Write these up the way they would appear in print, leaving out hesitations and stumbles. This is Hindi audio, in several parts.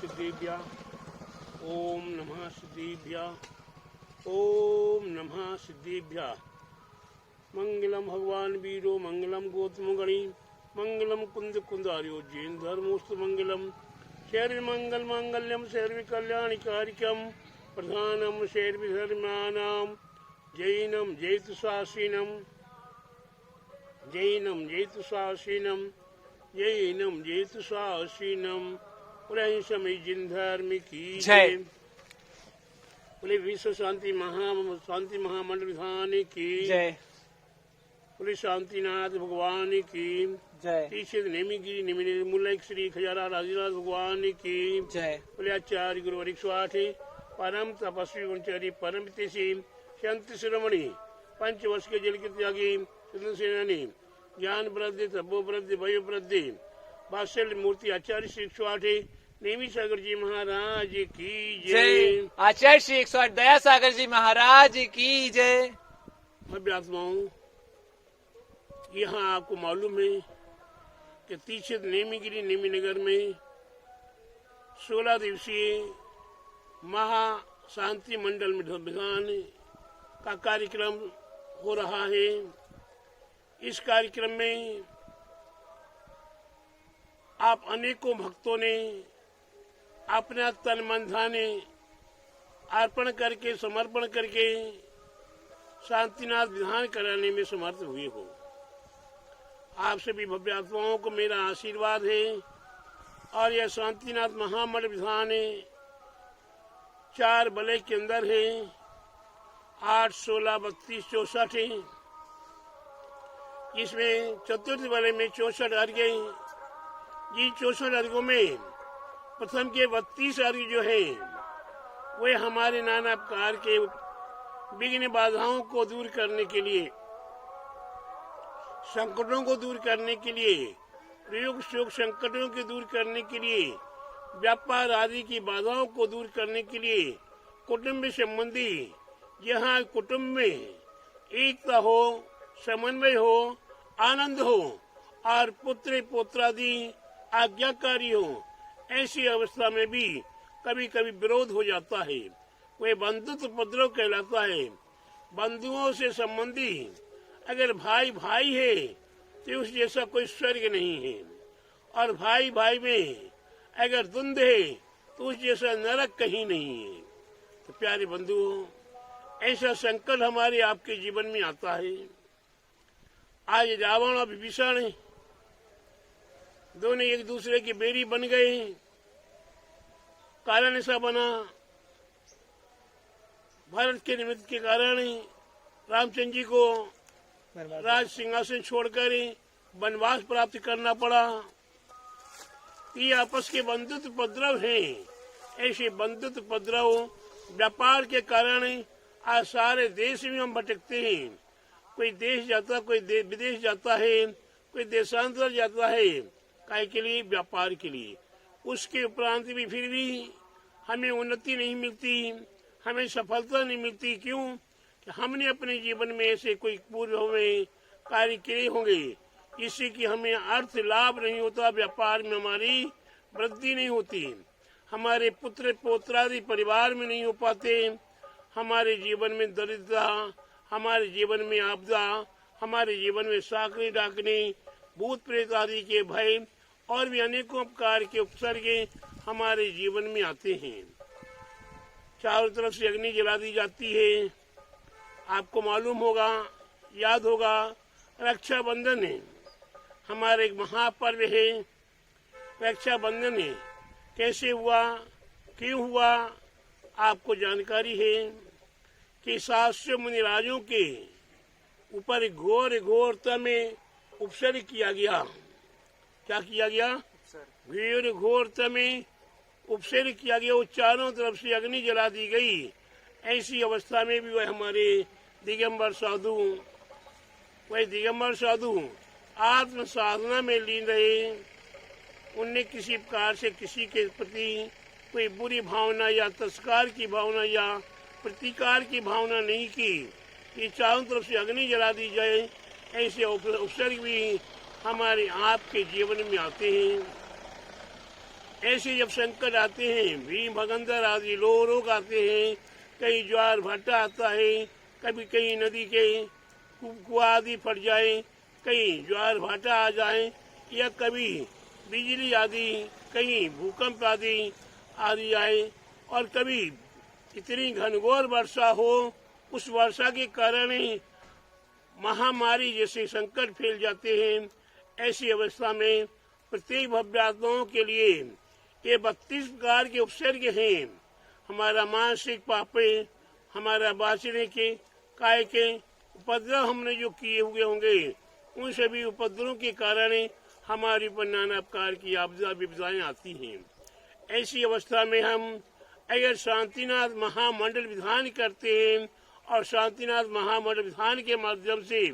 सिद्धेभ्यः ओम नमः सिद्धेभ्यः ओम नमः सिद्धेभ्यः। मंगलम भगवान वीरो मंगलम गौतम गणी मंगलम कुंद कुंदार्यो जैन धर्मोस्तु मंगलम शैर्य मंगल मांगल्यम शैर्य कल्याण कारिकम प्रधानम शैर्य धर्मानाम जैनम जैतु शासीनम जैनम जैतु शासीनम जैनम जैतु शासीनम पुरहि समय जिन धर्म की जय। बोले विश्व शांति महामंडल विधान की जय। बोले शांतिनाथ भगवान की जय। तीसरे नेमिगिरी निर्मूलक श्री खजारा राजीनाथ भगवान की जय। बोले आचार्य गुरु वरिष्ठ परम तपस्वी गुणचारी परम तेसी संत शिरोमणि 5 वर्ष के जल के त्यागी सेनानी ज्ञान वृद्धि तपो वृद्धि वयो वृद्धि वात्सल्य मूर्ति आचार्य श्री 108 नेमी सागर जी महाराज की जय। आचार्य श्री 108 दया सागर जी महाराज की जय। भव्य आत्माओं, यहाँ आपको मालूम है कि तीक्षित नेमीगिरी नेमी नगर में 16 दिवसीय महा शांति मंडल विधान का कार्यक्रम हो रहा है। इस कार्यक्रम में आप अनेकों भक्तों ने अपना तन मन धन अर्पण करके समर्पण करके शांतिनाथ विधान कराने में समर्थ हुए हो। आप सभी भव्य आत्माओं को मेरा आशीर्वाद है। और यह शांतिनाथ महामंडल विधान 4 वलय के अंदर है, 8, 16, 32, 64। इसमें चतुर्थ वलय में 64 अर्घ। ये 64 अर्घों में प्रथम के 32 अर्घ जो है वे हमारे नाना प्रकार के विघ्न बाधाओं को दूर करने के लिए, संकटों को दूर करने के लिए, प्रयोग शोक संकटों के दूर करने के लिए, व्यापार आदि की बाधाओं को दूर करने के लिए, कुटुंब संबंधी यहाँ कुटुंब में एकता हो, समन्वय हो, आनंद हो और पुत्र पौत्रादि आज्ञाकारी हो, ऐसी अवस्था में भी कभी कभी विरोध हो जाता है। वह बंधुत्व उपद्रव कहलाता है। बंधुओं से संबंधी अगर भाई भाई है तो उस जैसा कोई स्वर्ग नहीं है, और भाई भाई में अगर द्वंद्व है तो उस जैसा नरक कहीं नहीं है। तो प्यारे बंधुओं, ऐसा संकट हमारे आपके जीवन में आता है। आज रावण और विभीषण दोनों एक दूसरे के बेरी बन गए। कारण ऐसा बना, भारत के निमित्त के कारण रामचंद्र जी को राज सिंहासन छोड़कर वनवास प्राप्त करना पड़ा। ये आपस के बंधुत्व उपद्रव हैं। ऐसे बंधुत्व उपद्रव व्यापार के कारण आज सारे देश में हम भटकते हैं। कोई देश जाता, कोई विदेश जाता है, कोई देशांतर जाता है, काय के लिए? व्यापार के लिए। उसके उपरांत भी फिर भी हमें उन्नति नहीं मिलती, हमें सफलता नहीं मिलती। क्यों? कि हमने अपने जीवन में ऐसे कोई पूर्व में कार्य किए होंगे जिससे कि हमें अर्थ लाभ नहीं होता, व्यापार में हमारी वृद्धि नहीं होती, हमारे पुत्र पौत्रादि परिवार में नहीं हो पाते, हमारे जीवन में दरिद्रता, हमारे जीवन में आपदा, हमारे जीवन में साकरी डाकने, भूत प्रेत आदि के भय और भी अनेकों प्रकार के उपसर्ग हमारे जीवन में आते हैं। चारों तरफ से अग्नि जला दी जाती है। आपको मालूम होगा, याद होगा, रक्षाबंधन है, हमारा एक महापर्व है। रक्षाबंधन है, कैसे हुआ, क्यों हुआ, आपको जानकारी है कि 700 मुनिराजों के ऊपर घोर घोरता में उपसर्ग किया गया। क्या किया गया? घोर घोरता में उपसर्ग किया गया। वो चारों तरफ से अग्नि जला दी गई। ऐसी अवस्था में भी वह हमारे दिगंबर साधु, वह दिगंबर साधु आत्म साधना में लीन रहे। उनने किसी प्रकार से किसी के प्रति कोई बुरी भावना या तस्कार की भावना या प्रतिकार की भावना नहीं की कि चारों तरफ से अग्नि जला दी जाए। ऐसे उपसर्ग भी हमारे आपके जीवन में आते हैं। ऐसे जब संकट आते हैं, भीम भगंदर आदि रोग आते हैं, कहीं ज्वार भाटा आता है, कभी कहीं नदी के कुआं आदि फट जाए, कहीं ज्वार भाटा आ जाए, या कभी बिजली आदि, कहीं भूकंप आदि आए, और कभी इतनी घनघोर वर्षा हो, उस वर्षा के कारण महामारी जैसे संकट फैल जाते हैं। ऐसी अवस्था में प्रत्येक भव्यात्माओं के लिए ये 32 प्रकार के उपसर्ग हैं। हमारा मानसिक पापे, हमारा बाँचने के काय के उपद्रव हमने जो किए हुए होंगे, उन सभी उपद्रवों के कारण हमारे ऊपर नाना प्रकार की आपदा विपदाएं आती हैं। ऐसी अवस्था में हम अगर शांतिनाथ महामंडल विधान करते हैं और शांतिनाथ महामंडल विधान के माध्यम से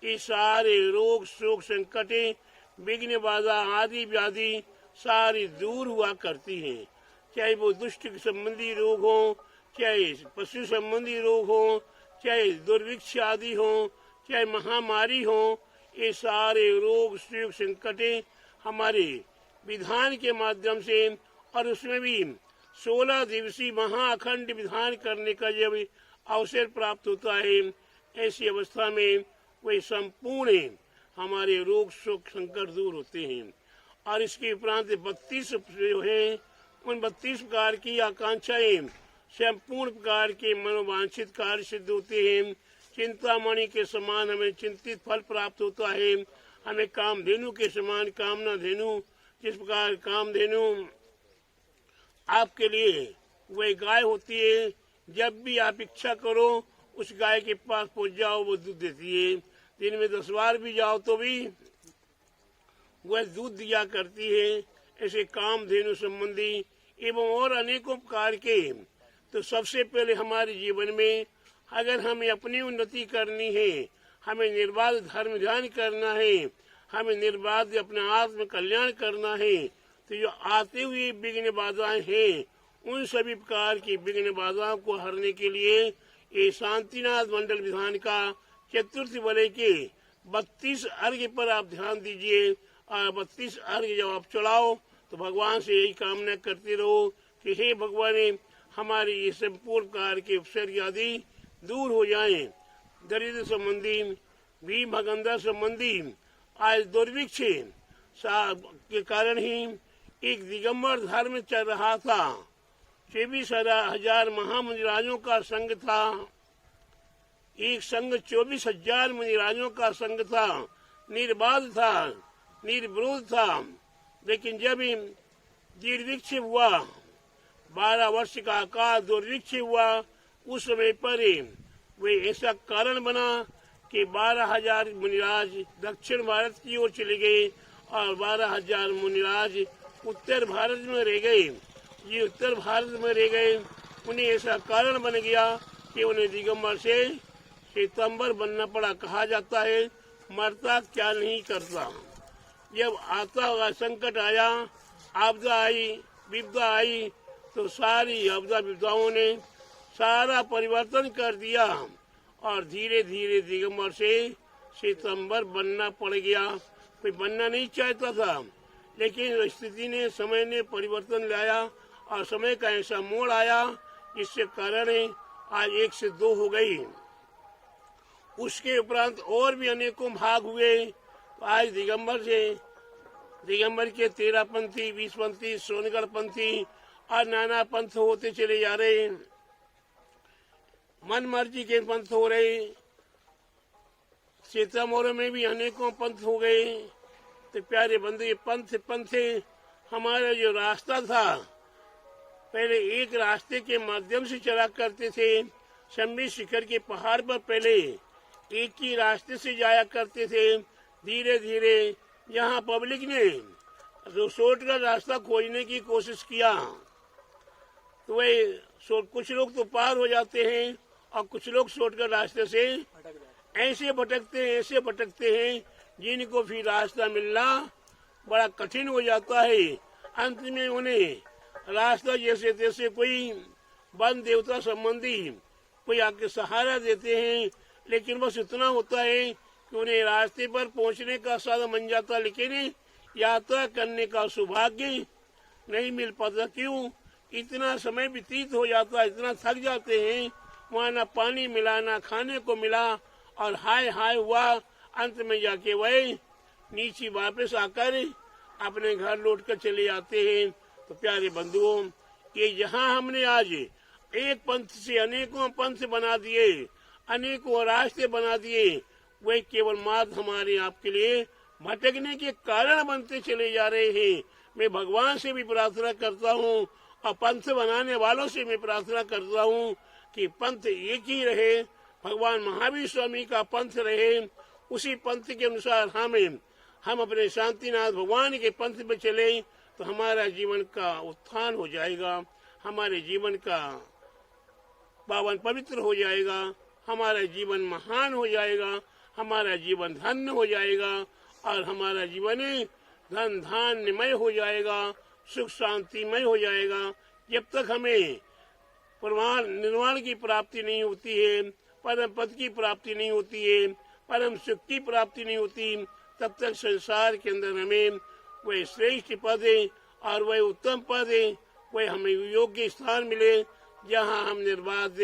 ये सारे रोग शोक संकटें विघ्न बाधा आदि व्याधि सारी दूर हुआ करती हैं। चाहे वो दुष्ट संबंधी रोग हो, चाहे पशु संबंधी रोग हो, चाहे दुर्भिक्ष आदि हो, चाहे महामारी हो, ये सारे रोग शोक संकटें हमारे विधान के माध्यम से, और उसमें भी 16 दिवसीय महाअखंड विधान करने का जब अवसर प्राप्त होता है, ऐसी अवस्था में वे संपूर्ण हमारे रोग शोक संकट दूर होते हैं। और इसके उपरांत 32 जो है, उन 32 प्रकार की आकांक्षाएं संपूर्ण प्रकार के मनोवांछित कार्य सिद्ध होते हैं। चिंतामणि के समान हमें चिंतित फल प्राप्त होता है। हमें कामधेनु के समान कामना धेनु, जिस प्रकार कामधेनु आपके लिए वह गाय होती है, जब भी आप इच्छा करो उस गाय के पास पहुंच जाओ, वो दूध देती है। दिन में 10 बार भी जाओ तो भी वह दूध दिया करती है। ऐसे कामधेनु संबंधी एवं और अनेकों प्रकार के, तो सबसे पहले हमारे जीवन में अगर हमें अपनी उन्नति करनी है, हमें निर्बाध धर्म ध्यान करना है, हमें निर्बाध अपना आत्म कल्याण करना है, तो जो आते हुए विघ्न बाधाएं हैं, उन सभी प्रकार की विघ्न बाधाओं को हरने के लिए ये शांतिनाथ मंडल विधान का चतुर्थ वलय के 32 अर्घ्य पर आप ध्यान दीजिए। और 32 अर्घ्य जब आप चढ़ाओ तो भगवान से यही कामना करते रहो कि हे भगवान, हमारे ये संपूर्ण प्रकार के उपसर्ग आदि दूर हो जाएं। दरिद्र संबंधी, भीम भगंदर संबंधी आज दुर्भिक्ष के कारण ही एक दिगंबर धर्म चल रहा था। 24,000 महामुनिराजों का संघ था। एक संघ 24,000 मुनिराजों का संघ था, निर्बाध था, निर्विरोध था। लेकिन जब दुर्भिक्ष हुआ, 12 वर्ष का काल दुर्भिक्ष हुआ, उस समय पर वे ऐसा कारण बना कि 12,000 मुनिराज दक्षिण भारत की ओर चले गए और 12,000 मुनिराज उत्तर भारत में रह गए। ये उत्तर भारत में रह गए, उन्हें ऐसा कारण बन गया कि उन्हें दिगंबर से श्वेतांबर बनना पड़ा। कहा जाता है मरता क्या नहीं करता। जब आता हुआ संकट आया, आपदा आई, विपदा आई, तो सारी आपदा विपदाओं ने सारा परिवर्तन कर दिया और धीरे धीरे दिगंबर से श्वेतांबर बनना पड़ गया। कोई बनना नहीं चाहता था, लेकिन स्थिति ने, समय ने परिवर्तन लाया और समय का ऐसा मोड़ आया जिससे कारण आज 1 से 2 हो गई। उसके उपरांत और भी अनेकों भाग हुए। तो आज दिगंबर के 13 पंथी, 20 पंथी, सोनगढ़ पंथी और नाना पंथ होते चले जा रहे। मन मर्जी के पंथ हो रहे। सीतामढ़ी में भी अनेकों पंथ हो गए। तो प्यारे बंधु, ये पंथ हमारा जो रास्ता था, पहले एक रास्ते के माध्यम से चला करते थे। शंभी शिखर के पहाड़ पर पहले एक ही रास्ते से जाया करते थे। धीरे धीरे यहाँ पब्लिक ने शॉर्टकट रास्ता खोजने की कोशिश किया, तो वे कुछ लोग तो पार हो जाते हैं और कुछ लोग शॉर्टकट रास्ते से ऐसे भटकते हैं जिनको फिर रास्ता मिलना बड़ा कठिन हो जाता है। अंत में उन्हें रास्ता जैसे तैसे कोई वन देवता संबंधी कोई आके सहारा देते हैं, लेकिन बस इतना होता है कि उन्हें रास्ते पर पहुंचने का साधन बन जाता, लेकिन यात्रा करने का सौभाग्य नहीं मिल पाता। क्यों? इतना समय व्यतीत हो जाता है, इतना थक जाते हैं, वहाँ ना पानी मिला ना खाने को मिला, और हाय हाय हुआ। अंत में जाके वही नीचे वापस आकर अपने घर लौट कर चले जाते हैं। तो प्यारे बंधुओं, ये यहाँ हमने आज एक पंथ से अनेकों पंथ बना दिए, अनेकों रास्ते बना दिए, वे केवल मात्र हमारे आपके लिए भटकने के कारण बनते चले जा रहे हैं। मैं भगवान से भी प्रार्थना करता हूँ और पंथ बनाने वालों से मैं प्रार्थना करता हूँ कि पंथ एक ही रहे, भगवान महावीर स्वामी का पंथ रहे, उसी पंथ के अनुसार हम अपने शांतिनाथ भगवान के पंथ पे चले तो हमारा जीवन का उत्थान हो जाएगा, हमारे जीवन का पावन पवित्र हो जाएगा, हमारा जीवन महान हो जाएगा, हमारा जीवन धन्य हो जाएगा, और हमारा जीवन धन धान्यमय हो जाएगा, सुख शांतिमय हो जाएगा। जब तक हमें परमाण निर्वाण की प्राप्ति नहीं होती है, परम पद की प्राप्ति नहीं होती है, परम सुख की प्राप्ति नहीं होती, तब तक संसार के अंदर हमें वह श्रेष्ठ पद है और वह उत्तम पद है, वह हमें योग्य स्थान मिले जहाँ हम निर्बाध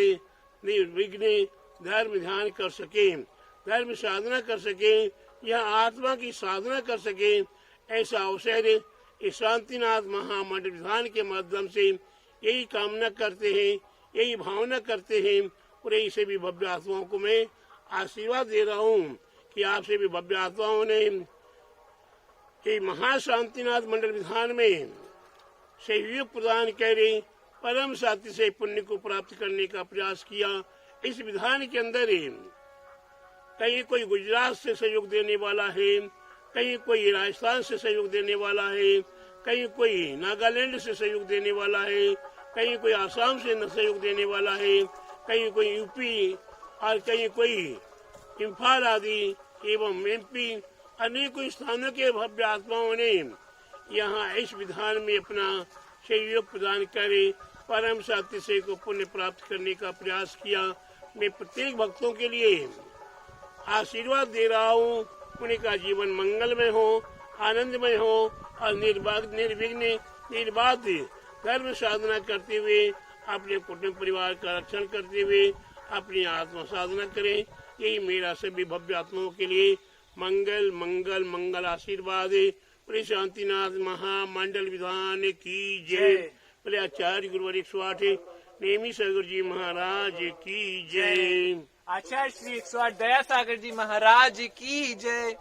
निर्विघ्न धर्म ध्यान कर सके, धर्म साधना कर सके, यह आत्मा की साधना कर सके। ऐसा अवसर इस शांतिनाथ महामंडल विधान के माध्यम से यही कामना करते हैं, यही भावना करते हैं, और यही से भी भव्य आत्माओं को मैं आशीर्वाद दे रहा हूँ कि आपसे भी भव्य आत्माओं ने कि महाशांतिनाथ मंडल विधान में सहयोग प्रदान करे, परम साथी से पुण्य को प्राप्त करने का प्रयास किया। इस विधान के अंदर कहीं कोई गुजरात से सहयोग देने वाला है, कहीं कोई राजस्थान से सहयोग देने वाला है, कहीं कोई नागालैंड से सहयोग देने वाला है, कहीं कोई आसाम से सहयोग देने वाला है, कहीं कोई यूपी और कहीं कोई इम्फाल आदि एवं एमपी अनेकों स्थानों के भव्य आत्माओं ने यहाँ इस विधान में अपना सहयोग प्रदान करे, परम साथी से को पुण्य प्राप्त करने का प्रयास किया। मैं प्रत्येक भक्तों के लिए आशीर्वाद दे रहा हूँ, उनका जीवन मंगलमय हो, आनंदमय हो और निर्विघ्न निर्बाध धर्म साधना करते हुए अपने कुटुंब परिवार का रक्षण करते हुए अपनी आत्मा साधना करें। यही मेरा सभी भव्य आत्माओं के लिए मंगल मंगल मंगल आशीर्वाद है। प्रिय शांतिनाथ महामंडल विधान की जय। प्रिय आचार्य गुरुवर 108 नेमी सागर जी महाराज की जय। आचार्य श्री 108 दया सागर जी महाराज की जय।